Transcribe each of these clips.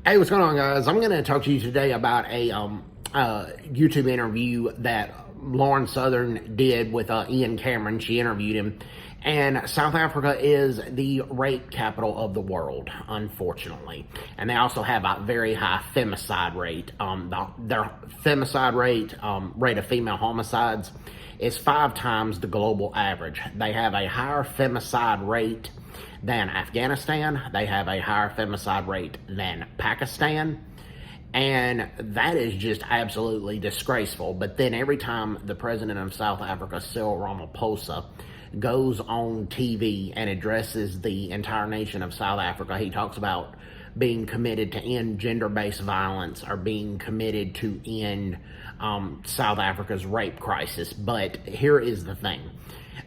Hey, what's going on, guys? I'm going to talk to you today about a YouTube interview that Lauren Southern did with Ian Cameron. She interviewed him. And South Africa is the rape capital of the world, unfortunately. And they also have a very high femicide rate. Their femicide rate of female homicides is 5 times the global average. They have a higher femicide rate than Afghanistan. They have a higher femicide rate than Pakistan. And that is just absolutely disgraceful. But then every time the president of South Africa, Cyril Ramaphosa, goes on TV and addresses the entire nation of South Africa, he talks about being committed to end gender-based violence or being committed to end South Africa's rape crisis. But here is the thing.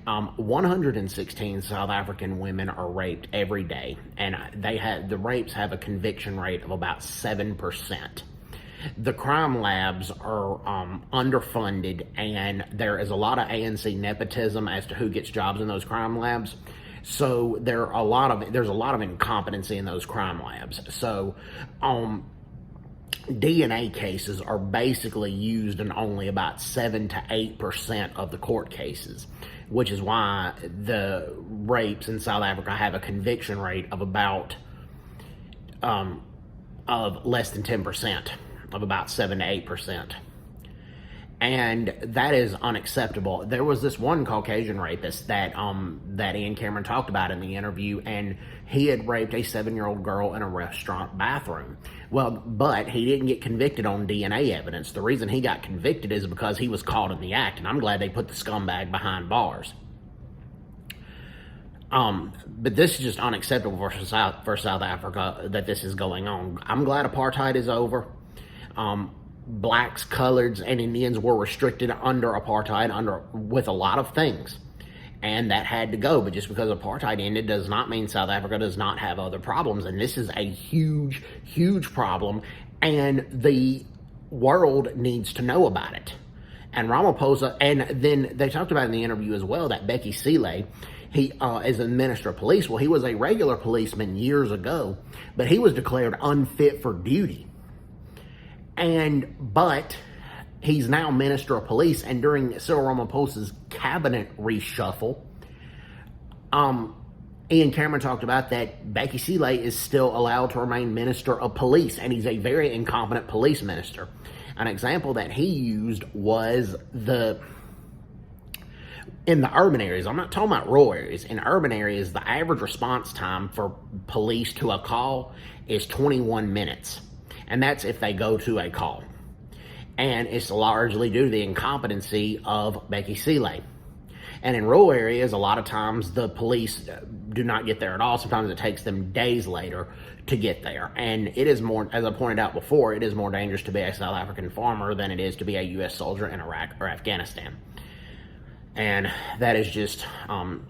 116 South African women are raped every day, and the rapes have a conviction rate of about 7%. The crime labs are underfunded, and there is a lot of ANC nepotism as to who gets jobs in those crime labs. So there's a lot of incompetency in those crime labs. So DNA cases are basically used in only about 7 to 8% of the court cases, which is why the rapes in South Africa have a conviction rate of about of less than 10%, of about 7 to 8%. And that is unacceptable. There was this one Caucasian rapist that Ian Cameron talked about in the interview, and he had raped a 7-year-old girl in a restaurant bathroom. Well, but he didn't get convicted on DNA evidence. The reason he got convicted is because he was caught in the act, and I'm glad they put the scumbag behind bars. But this is just unacceptable for South Africa that this is going on. I'm glad apartheid is over. Blacks, coloreds, and Indians were restricted under apartheid with a lot of things, and that had to go. But just because apartheid ended does not mean South Africa does not have other problems, and this is a huge, huge problem, and the world needs to know about it. And Ramaphosa, and then they talked about in the interview as well that Becky Cele, he is a minister of police. Well, he was a regular policeman years ago, but he was declared unfit for duty. But he's now minister of police, and during Cyril Ramaphosa's cabinet reshuffle, Ian Cameron talked about that Becky Cele is still allowed to remain minister of police, and he's a very incompetent police minister. An example that he used was in the urban areas. I'm not talking about rural areas. In urban areas, the average response time for police to a call is 21 minutes. And that's if they go to a call. And it's largely due to the incompetency of Becky Cele. And in rural areas, a lot of times the police do not get there at all. Sometimes it takes them days later to get there. And it is more, as I pointed out before, it is more dangerous to be a South African farmer than it is to be a U.S. soldier in Iraq or Afghanistan. And that is just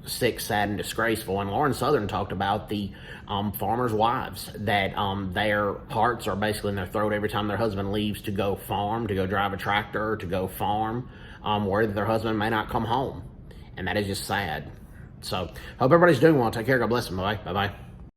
sick, sad, and disgraceful. And Lauren Southern talked about the farmers' wives, that their hearts are basically in their throat every time their husband leaves to go farm, to go drive a tractor, to go farm, where their husband may not come home. And that is just sad. So, hope everybody's doing well. Take care. God bless them. Bye-bye. Bye-bye.